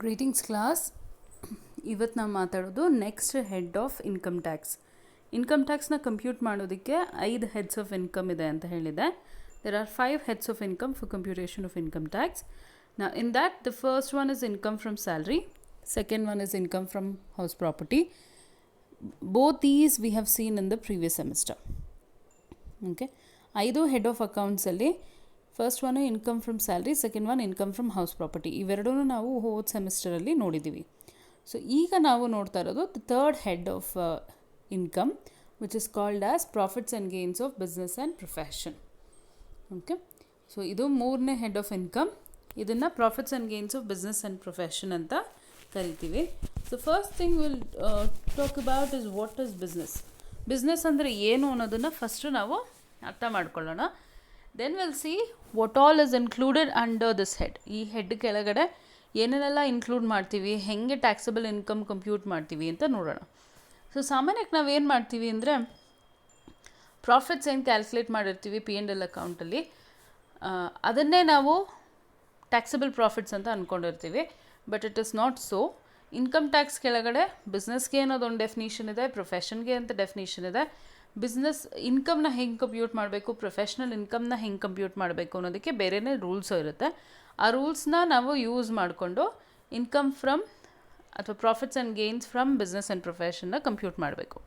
Greetings class. ಇವತ್ತು ನಾವು ಮಾತಾಡೋದು next head of income tax. Income ಟ್ಯಾಕ್ಸ್ನ ಕಂಪ್ಯೂಟ್ ಮಾಡೋದಕ್ಕೆ 5 ಹೆಡ್ಸ್ ಆಫ್ ಇನ್ಕಮ್ ಇದೆ ಅಂತ ಹೇಳಿದೆ. There are 5 heads of income for computation of income tax. Now in that, the first one is income from salary, second one is income from house property. Both these we have seen in the previous semester. Okay, 5 head of accounts ಅಲ್ಲಿ first one income from salary, second one income from house property. ಇವೆರಡೂ ನಾವು ಹೋದ ಸೆಮಿಸ್ಟರಲ್ಲಿ ನೋಡಿದ್ದೀವಿ. So ಈಗ ನಾವು ನೋಡ್ತಾ ಇರೋದು the third head of income, which is called as profits and gains of business and profession. Okay, so ಇದು ಮೂರನೇ ಹೆಡ್ ಆಫ್ ಇನ್ಕಮ್. ಇದನ್ನು profits and gains of business and profession ಅಂತ ಕರಿತೀವಿ. So first thing will talk about is what is business. Business ಅಂದರೆ ಏನು ಅನ್ನೋದನ್ನು first ನಾವು ಅರ್ಥ ಮಾಡ್ಕೊಳ್ಳೋಣ. Then will see what all is included under this head. ಈ ಹೆಡ್ ಕೆಳಗಡೆ ಏನೇನೆಲ್ಲ ಇನ್ಕ್ಲೂಡ್ ಮಾಡ್ತೀವಿ, ಹೇಗೆ ಟ್ಯಾಕ್ಸಬಲ್ ಇನ್ಕಮ್ ಕಂಪ್ಯೂಟ್ ಮಾಡ್ತೀವಿ ಅಂತ ನೋಡೋಣ. ಸೊ ಸಾಮಾನ್ಯಕ್ಕೆ ನಾವು ಏನು ಮಾಡ್ತೀವಿ ಅಂದರೆ, ಪ್ರಾಫಿಟ್ಸ್ ಏನು ಕ್ಯಾಲ್ಕುಲೇಟ್ ಮಾಡಿರ್ತೀವಿ P&L ಅಕೌಂಟಲ್ಲಿ, ಅದನ್ನೇ ನಾವು ಟ್ಯಾಕ್ಸಬಲ್ ಪ್ರಾಫಿಟ್ಸ್ ಅಂತ ಅಂದ್ಕೊಂಡಿರ್ತೀವಿ. But it is not so. Income tax ಕೆಳಗಡೆ ಬಿಸ್ನೆಸ್ಗೆ ಅನ್ನೋದೊಂದು ಡೆಫಿನಿಷನ್ ಇದೆ, ಪ್ರೊಫೆಷನ್ಗೆ ಅಂತ ಡೆಫಿನಿಷನ್ ಇದೆ. ಬಿಸ್ನೆಸ್ ಇನ್ಕಮ್ನ ಹೆಂಗೆ ಕಂಪ್ಯೂಟ್ ಮಾಡಬೇಕು, ಪ್ರೊಫೆಷ್ನಲ್ ಇನ್ಕಮ್ನ ಹೆಂಗೆ ಕಂಪ್ಯೂಟ್ ಮಾಡಬೇಕು ಅನ್ನೋದಕ್ಕೆ ಬೇರೆಯೇ ರೂಲ್ಸು ಇರುತ್ತೆ. ಆ ರೂಲ್ಸ್ನ ನಾವು ಯೂಸ್ ಮಾಡಿಕೊಂಡು ಇನ್ಕಮ್ ಫ್ರಮ್ ಅಥವಾ profits and gains from business and ಪ್ರೊಫೆಷನ್ನ ಕಂಪ್ಯೂಟ್ ಮಾಡಬೇಕು.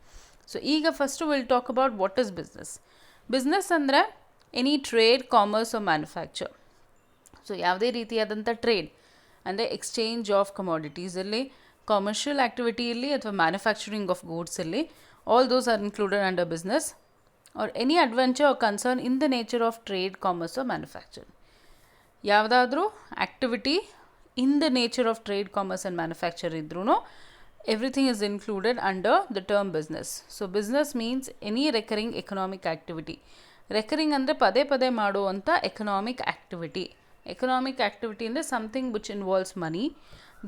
ಸೊ ಈಗ first will talk about what is business. Business ಅಂದರೆ any trade, commerce or manufacture. So ಯಾವುದೇ ರೀತಿಯಾದಂಥ ಟ್ರೇಡ್ ಅಂದರೆ ಎಕ್ಸ್ಚೇಂಜ್ ಆಫ್ ಕಮಾಡಿಟೀಸಲ್ಲಿ, ಕಾಮರ್ಷಿಯಲ್ ಆ್ಯಕ್ಟಿವಿಟಿಯಲ್ಲಿ ಅಥವಾ ಮ್ಯಾನುಫ್ಯಾಕ್ಚರಿಂಗ್ ಆಫ್ ಗೂಡ್ಸಲ್ಲಿ, all those are included under business, or any adventure or concern in the nature of trade, commerce or manufacture. ಯಾವುದಾದ್ರೂ activity in the nature of trade, commerce and manufacture ಇದ್ರೂ everything is included under the term business. So business means any recurring economic activity. Recurring ಅಂದರೆ ಪದೇ ಪದೇ ಮಾಡುವಂಥ economic activity. Economic activity ಅಂದರೆ something which involves money,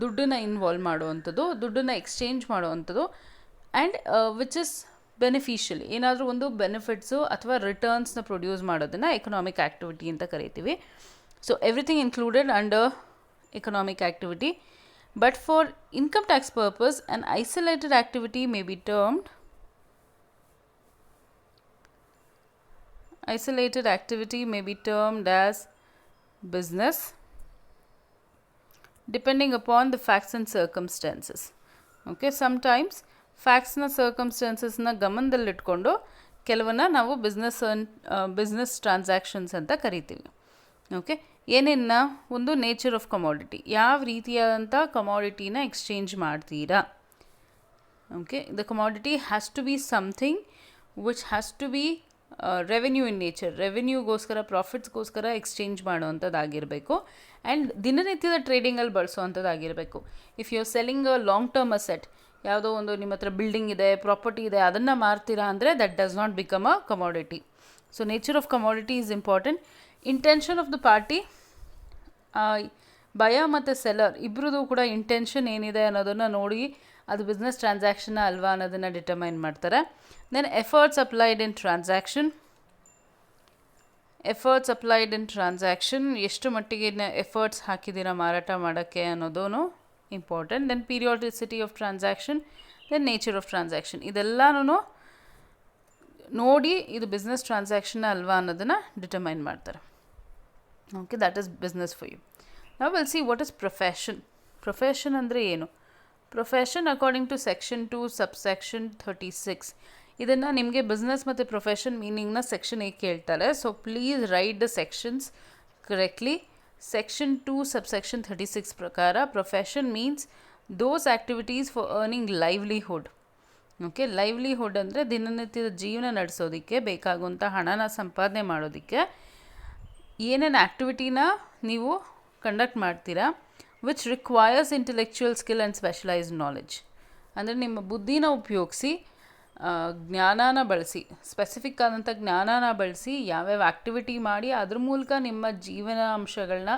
ದುಡ್ಡನ್ನು involve ಮಾಡುವಂಥದ್ದು, ದುಡ್ಡನ್ನು exchange ಮಾಡುವಂಥದ್ದು, ಆ್ಯಂಡ್ ವಿಚ್ ಇಸ್ ಬೆನಿಫಿಷಿಯಲ್. ಏನಾದರೂ ಒಂದು ಬೆನಿಫಿಟ್ಸು ಅಥವಾ ರಿಟರ್ನ್ಸ್ನ ಪ್ರೊಡ್ಯೂಸ್ ಮಾಡೋದನ್ನು ಎಕನಾಮಿಕ್ ಆ್ಯಕ್ಟಿವಿಟಿ ಅಂತ ಕರಿತೀವಿ. So everything included under economic activity. But for income tax purpose an isolated activity may be termed as business, depending upon the facts and circumstances. Okay, sometimes ಫ್ಯಾಕ್ಟ್ಸ್ನ ಸರ್ಕಮ್ಸ್ಟಾನ್ಸಸ್ನ ಗಮನದಲ್ಲಿಟ್ಕೊಂಡು ಕೆಲವನ್ನ ನಾವು business transactions ಅಂತ ಕರಿತೀವಿ. Okay, ಏನೇನ ಒಂದು nature of commodity, ಯಾವ ರೀತಿಯಾದಂಥ ಕಮಾಡಿಟಿನ exchange ಮಾಡ್ತೀರಾ. Okay, the commodity has to be something which has to be revenue in nature. ರೆವೆನ್ಯೂಗೋಸ್ಕರ, ಪ್ರಾಫಿಟ್ಸ್ಗೋಸ್ಕರ ಎಕ್ಸ್ಚೇಂಜ್ ಮಾಡೋವಂಥದ್ದಾಗಿರಬೇಕು. ಆ್ಯಂಡ್ ದಿನನಿತ್ಯದ ಟ್ರೇಡಿಂಗಲ್ಲಿ ಬಳಸೋವಂಥದ್ದಾಗಿರಬೇಕು. If you are selling a long term asset, ಯಾವುದೋ ಒಂದು ನಿಮ್ಮ ಹತ್ರ ಬಿಲ್ಡಿಂಗ್ ಇದೆ, ಪ್ರಾಪರ್ಟಿ ಇದೆ, ಅದನ್ನು ಮಾರ್ತೀರಾ ಅಂದರೆ that does not become a commodity. So nature of commodity is important. Intention of the party, buyer ಮತ್ತು ಸೆಲ್ಲರ್ ಇಬ್ಬರದು ಕೂಡ ಇಂಟೆನ್ಷನ್ ಏನಿದೆ ಅನ್ನೋದನ್ನು ನೋಡಿ ಅದು ಬಿಸ್ನೆಸ್ ಟ್ರಾನ್ಸಾಕ್ಷನ್ನ ಅಲ್ವಾ ಅನ್ನೋದನ್ನು ಡಿಟರ್ಮೈನ್ ಮಾಡ್ತಾರೆ. Then efforts applied in transaction, ಎಷ್ಟು ಮಟ್ಟಿಗೆ ಎಫರ್ಟ್ಸ್ ಹಾಕಿದ್ದೀರಾ ಮಾರಾಟ ಮಾಡೋಕ್ಕೆ ಅನ್ನೋದು important. Then periodicity of transaction, then nature of transaction. ಇದೆಲ್ಲನೂ ನೋಡಿ ಇದು ಬಿಸ್ನೆಸ್ ಟ್ರಾನ್ಸಾಕ್ಷನ್ ಅಲ್ವಾ ಅನ್ನೋದನ್ನು ಡಿಟರ್ಮೈನ್ ಮಾಡ್ತಾರೆ. Okay, that is business for you. ನಾವು will see what is profession. Profession ಅಂದರೆ ಏನು? Profession according to section 2 subsection 36. ಇದನ್ನು ನಿಮಗೆ ಬಿಸ್ನೆಸ್ ಮತ್ತು ಪ್ರೊಫೆಷನ್ ಮೀನಿಂಗ್ನ ಸೆಕ್ಷನ್ ಹೇಗೆ ಕೇಳ್ತಾರೆ. So please right the sections correctly. Section 2 subsection 36 ಪ್ರಕಾರ profession means those activities for earning livelihood. Okay, livelihood ಅಂದರೆ ದಿನನಿತ್ಯದ ಜೀವನ ನಡೆಸೋದಕ್ಕೆ ಬೇಕಾಗುವಂಥ ಹಣನ ಸಂಪಾದನೆ ಮಾಡೋದಕ್ಕೆ ಏನೇನು ಆ್ಯಕ್ಟಿವಿಟಿನ ನೀವು ಕಂಡಕ್ಟ್ ಮಾಡ್ತೀರಾ, which requires intellectual skill and specialised knowledge. ಅಂದರೆ ನಿಮ್ಮ ಬುದ್ಧಿನ ಉಪಯೋಗಿಸಿ, ಜ್ಞಾನನ ಬಳಸಿ, ಸ್ಪೆಸಿಫಿಕ್ ಆದಂಥ ಜ್ಞಾನನ ಬಳಸಿ ಯಾವ್ಯಾವ ಆ್ಯಕ್ಟಿವಿಟಿ ಮಾಡಿ ಅದ್ರ ಮೂಲಕ ನಿಮ್ಮ ಜೀವನ ಅಂಶಗಳನ್ನ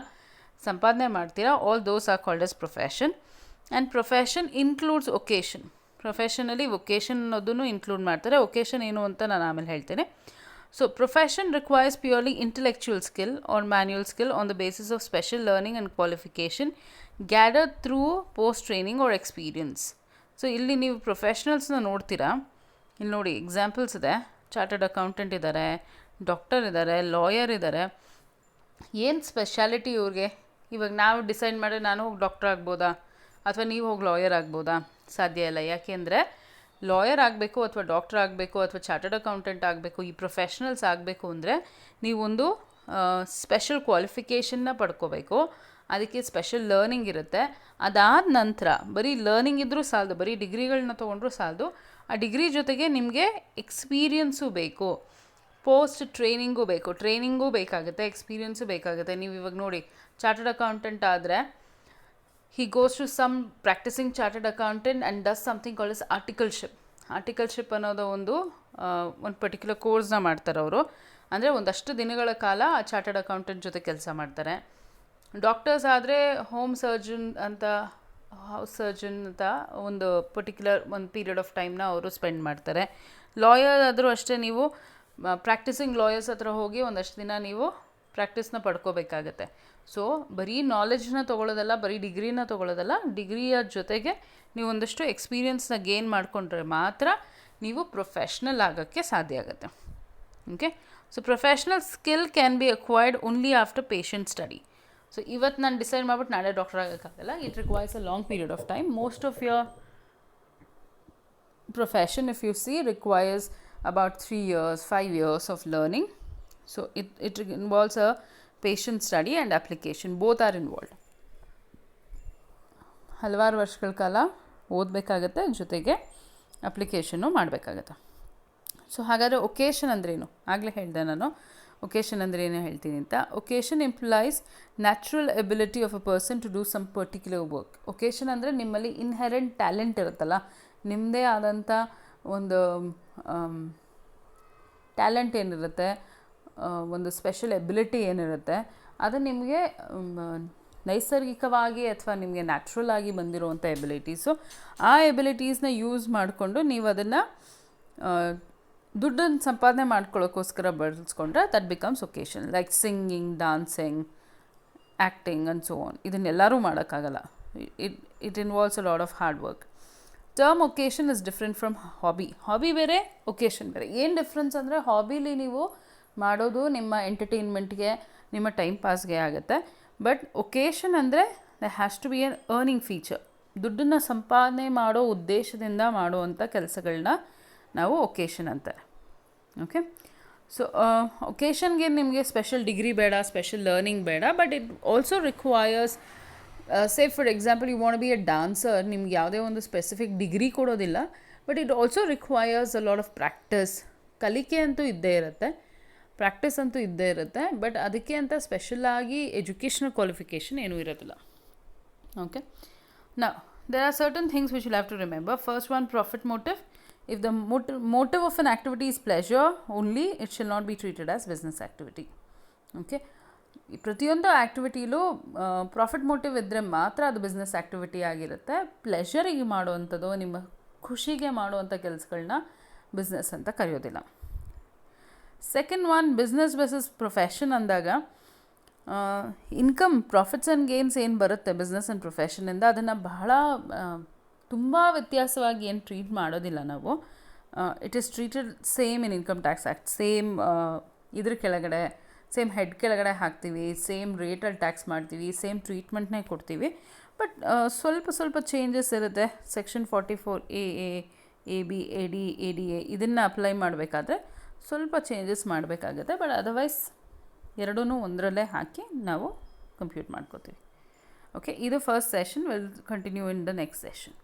ಸಂಪಾದನೆ ಮಾಡ್ತೀರಾ. All those are called as profession. And profession includes vocation. ಪ್ರೊಫೆಷನಲ್ಲಿ ವೊಕೇಶನ್ ಅನ್ನೋದನ್ನು ಇನ್ಕ್ಲೂಡ್ ಮಾಡ್ತಾರೆ. ಒಕೇಶನ್ ಏನು ಅಂತ ನಾನು ಆಮೇಲೆ ಹೇಳ್ತೇನೆ. So profession requires purely intellectual skill or manual skill on the basis of special learning and qualification gathered through post training or experience. So ಇಲ್ಲಿ ನೀವು ಪ್ರೊಫೆಷ್ನಲ್ಸ್ನ ನೋಡ್ತೀರಾ, ಇಲ್ಲಿ ನೋಡಿ ಎಕ್ಸಾಂಪಲ್ಸ್ ಇದೆ. ಚಾರ್ಟರ್ಡ್ ಅಕೌಂಟೆಂಟ್ ಇದ್ದಾರೆ, ಡಾಕ್ಟರ್ ಇದ್ದಾರೆ, ಲಾಯರ್ ಇದ್ದಾರೆ. ಏನು ಸ್ಪೆಷಾಲಿಟಿ ಇವ್ರಿಗೆ? ಇವಾಗ ನಾವು ಡಿಸೈಡ್ ಮಾಡಿ ನಾನು ಹೋಗಿ ಡಾಕ್ಟರ್ ಆಗ್ಬೋದಾ ಅಥವಾ ನೀವು ಹೋಗಿ ಲಾಯರ್ ಆಗ್ಬೋದಾ? ಸಾಧ್ಯ ಇಲ್ಲ. ಯಾಕೆಂದರೆ ಲಾಯರ್ ಆಗಬೇಕು ಅಥವಾ ಡಾಕ್ಟರ್ ಆಗಬೇಕು ಅಥವಾ ಚಾರ್ಟರ್ಡ್ ಅಕೌಂಟೆಂಟ್ ಆಗಬೇಕು, ಈ ಪ್ರೊಫೆಷ್ನಲ್ಸ್ ಆಗಬೇಕು ಅಂದರೆ ನೀವೊಂದು ಸ್ಪೆಷಲ್ ಕ್ವಾಲಿಫಿಕೇಷನ್ನ ಪಡ್ಕೋಬೇಕು. ಅದಕ್ಕೆ ಸ್ಪೆಷಲ್ ಲರ್ನಿಂಗ್ ಇರುತ್ತೆ. ಅದಾದ ನಂತರ ಬರೀ ಲರ್ನಿಂಗ್ ಇದ್ದರೂ ಸಾಲದು, ಬರೀ ಡಿಗ್ರಿಗಳನ್ನ ತೊಗೊಂಡ್ರೂ ಸಾಲದು. ಆ ಡಿಗ್ರಿ ಜೊತೆಗೆ ನಿಮಗೆ ಎಕ್ಸ್ಪೀರಿಯನ್ಸು ಬೇಕು, ಪೋಸ್ಟ್ ಟ್ರೈನಿಂಗೂ ಬೇಕಾಗುತ್ತೆ, ಎಕ್ಸ್ಪೀರಿಯನ್ಸು ಬೇಕಾಗುತ್ತೆ. ನೀವು ಇವಾಗ ನೋಡಿ, ಚಾರ್ಟರ್ಡ್ ಅಕೌಂಟೆಂಟ್ ಆದರೆ he goes to some practicing chartered accountant and does something called as articleship ಅನ್ನೋದು ಒಂದು ಪರ್ಟಿಕ್ಯುಲರ್ ಕೋರ್ಸ್ನ ಮಾಡ್ತಾರೆ ಅವರು. ಅಂದರೆ ಒಂದಷ್ಟು ದಿನಗಳ ಕಾಲ ಚಾರ್ಟರ್ಡ್ ಅಕೌಂಟೆಂಟ್ ಜೊತೆ ಕೆಲಸ ಮಾಡ್ತಾರೆ. ಡಾಕ್ಟರ್ಸ್ ಆದರೆ ಹೌಸ್ ಸರ್ಜನ್ ಅಂತ ಒಂದು ಪರ್ಟಿಕ್ಯುಲರ್ ಒಂದು ಪೀರಿಯಡ್ ಆಫ್ ಟೈಮ್ನ ಅವರು ಸ್ಪೆಂಡ್ ಮಾಡ್ತಾರೆ. ಲಾಯರ್ ಆದರೂ ಅಷ್ಟೇ, ನೀವು ಪ್ರಾಕ್ಟಿಸಿಂಗ್ ಲಾಯರ್ಸ್ ಹತ್ರ ಹೋಗಿ ಒಂದಷ್ಟು ದಿನ ನೀವು ಪ್ರಾಕ್ಟೀಸ್ನ ಪಡ್ಕೋಬೇಕಾಗತ್ತೆ. ಸೊ ಬರೀ ನಾಲೆಜ್ನ ತೊಗೊಳ್ಳೋದಲ್ಲ, ಬರೀ ಡಿಗ್ರಿನ ತೊಗೊಳ್ಳೋದಲ್ಲ, ಡಿಗ್ರಿಯ ಜೊತೆಗೆ ನೀವು ಒಂದಷ್ಟು ಎಕ್ಸ್ಪೀರಿಯನ್ಸ್ನ ಗೇನ್ ಮಾಡಿಕೊಂಡ್ರೆ ಮಾತ್ರ ನೀವು ಪ್ರೊಫೆಷ್ನಲ್ ಆಗೋಕ್ಕೆ ಸಾಧ್ಯ ಆಗುತ್ತೆ. Okay, so professional skill can be acquired only after patient study. So ಇವತ್ತು ನಾನು ಡಿಸೈಡ್ ಮಾಡ್ಬಿಟ್ಟು ನಾಳೆ ಡಾಕ್ಟರ್ ಆಗೋಕ್ಕಾಗಲ್ಲ. It requires a long period of time. Most of your profession, if you see, requires about 3 years, 5 years of learning. So it involves a patient study and application. Both are involved. ಹಲವಾರು ವರ್ಷಗಳ ಕಾಲ ಓದಬೇಕಾಗತ್ತೆ, ಜೊತೆಗೆ application ಮಾಡಬೇಕಾಗತ್ತೆ. So ಹಾಗಾದರೆ occasion ಅಂದ್ರೇನು? ಆಗಲೇ ಹೇಳಿದೆ ನಾನು ಒಕೇಶನ್ ಅಂದರೆ ಏನು ಹೇಳ್ತೀನಿ ಅಂತ. Vocation implies natural ability of a person to do some particular work. Vocation ಅಂದರೆ ನಿಮ್ಮಲ್ಲಿ ಇನ್ಹೆರೆಂಟ್ ಟ್ಯಾಲೆಂಟ್ ಇರುತ್ತಲ್ಲ, ನಿಮ್ಮದೇ ಆದಂಥ ಒಂದು ಟ್ಯಾಲೆಂಟ್ ಏನಿರುತ್ತೆ, ಒಂದು ಸ್ಪೆಷಲ್ ಎಬಿಲಿಟಿ ಏನಿರುತ್ತೆ, ಅದು ನಿಮಗೆ ನೈಸರ್ಗಿಕವಾಗಿ ಅಥವಾ ನಿಮಗೆ ನ್ಯಾಚುರಲ್ ಆಗಿ ಬಂದಿರುವಂಥ ಎಬಿಲಿಟೀಸು. ಆ ಎಬಿಲಿಟೀಸ್ನ ಯೂಸ್ ಮಾಡಿಕೊಂಡು ನೀವು ಅದನ್ನು ದುಡ್ಡನ್ನು ಸಂಪಾದನೆ ಮಾಡ್ಕೊಳ್ಳೋಕ್ಕೋಸ್ಕರ ಬಳಸ್ಕೊಂಡ್ರೆ that becomes vocation. Like singing, dancing, acting and so on. ಇದನ್ನೆಲ್ಲರೂ ಮಾಡೋಕ್ಕಾಗಲ್ಲ. It involves a lot of hard work. Term vocation is different from hobby ಬೇರೆ, ಒಕೇಶನ್ ಬೇರೆ. ಏನು ಡಿಫ್ರೆನ್ಸ್ ಅಂದರೆ, ಹಾಬಿಲಿ ನೀವು ಮಾಡೋದು ನಿಮ್ಮ ಎಂಟರ್ಟೈನ್ಮೆಂಟ್ಗೆ, ನಿಮ್ಮ ಟೈಮ್ ಪಾಸ್ಗೆ ಆಗುತ್ತೆ. ಬಟ್ ಒಕೇಶನ್ ಅಂದರೆ they has to be an earning feature. ದುಡ್ಡನ್ನು ಸಂಪಾದನೆ ಮಾಡೋ ಉದ್ದೇಶದಿಂದ ಮಾಡುವಂಥ ಕೆಲಸಗಳನ್ನ ನಾವು ಒಕೇಶನ್ ಅಂತಾರೆ. ಓಕೆ, ಸೊ ಒಕೇಶನ್ಗೆ ನಿಮಗೆ ಸ್ಪೆಷಲ್ ಡಿಗ್ರಿ ಬೇಡ, ಸ್ಪೆಷಲ್ ಲರ್ನಿಂಗ್ ಬೇಡ. But it also requires, say for example you want be a dancer, ನಿಮ್ಗೆ ಯಾವುದೇ ಒಂದು ಸ್ಪೆಸಿಫಿಕ್ ಡಿಗ್ರಿ ಕೊಡೋದಿಲ್ಲ. But it also requires a lot of practice. ಕಲಿಕೆ ಅಂತೂ ಇದ್ದೇ ಇರುತ್ತೆ, ಪ್ರಾಕ್ಟೀಸ್ ಅಂತೂ ಇದ್ದೇ ಇರುತ್ತೆ. ಬಟ್ ಅದಕ್ಕೆ ಅಂತ ಸ್ಪೆಷಲಾಗಿ ಎಜುಕೇಷನಲ್ ಕ್ವಾಲಿಫಿಕೇಷನ್ ಏನೂ ಇರೋದಿಲ್ಲ. Okay, now there are certain things which you'll have to remember. First one, profit motive. If the motive of an activity is pleasure only, it shall not be treated as business activity. Okay, ಪ್ರತಿಯೊಂದು ಆ್ಯಕ್ಟಿವಿಟಿಲೂ profit motive ಇದ್ದರೆ ಮಾತ್ರ ಅದು business activity ಆಗಿರುತ್ತೆ. ಪ್ಲೆಷರಿಗೆ ಮಾಡುವಂಥದ್ದು, ನಿಮ್ಮ ಖುಷಿಗೆ ಮಾಡುವಂಥ ಕೆಲಸಗಳನ್ನ ಬಿಸ್ನೆಸ್ ಅಂತ ಕರೆಯೋದಿಲ್ಲ. Second one, business versus profession ಅಂದಾಗ ಇನ್ಕಮ್, ಪ್ರಾಫಿಟ್ಸ್ ಆ್ಯಂಡ್ ಗೇನ್ಸ್ ಏನು ಬರುತ್ತೆ ಬಿಸ್ನೆಸ್ ಆ್ಯಂಡ್ ಪ್ರೊಫೆಷನಿಂದ, ಅದನ್ನು ಬಹಳ ತುಂಬ ವ್ಯತ್ಯಾಸವಾಗಿ ಏನು ಟ್ರೀಟ್ ಮಾಡೋದಿಲ್ಲ ನಾವು. It is treated same in income tax act. Same ಇದ್ರ ಕೆಳಗಡೆ, ಸೇಮ್ ಹೆಡ್ ಕೆಳಗಡೆ ಹಾಕ್ತೀವಿ, ಸೇಮ್ ರೇಟಲ್ಲಿ ಟ್ಯಾಕ್ಸ್ ಮಾಡ್ತೀವಿ, ಸೇಮ್ ಟ್ರೀಟ್ಮೆಂಟ್ನೇ ಕೊಡ್ತೀವಿ. ಬಟ್ ಸ್ವಲ್ಪ ಚೇಂಜಸ್ ಇರುತ್ತೆ. Section 44 A B, A D, A D A ಇದನ್ನು ಅಪ್ಲೈ ಮಾಡಬೇಕಾದ್ರೆ ಸ್ವಲ್ಪ ಚೇಂಜಸ್ ಮಾಡಬೇಕಾಗುತ್ತೆ. ಬಟ್ ಅದರ್ವೈಸ್ ಎರಡೂ ಒಂದರಲ್ಲೇ ಹಾಕಿ ನಾವು ಕಂಪ್ಯೂಟ್ ಮಾಡ್ಕೋತೀವಿ. ಓಕೆ, ಇದು first session. Will continue in the next session.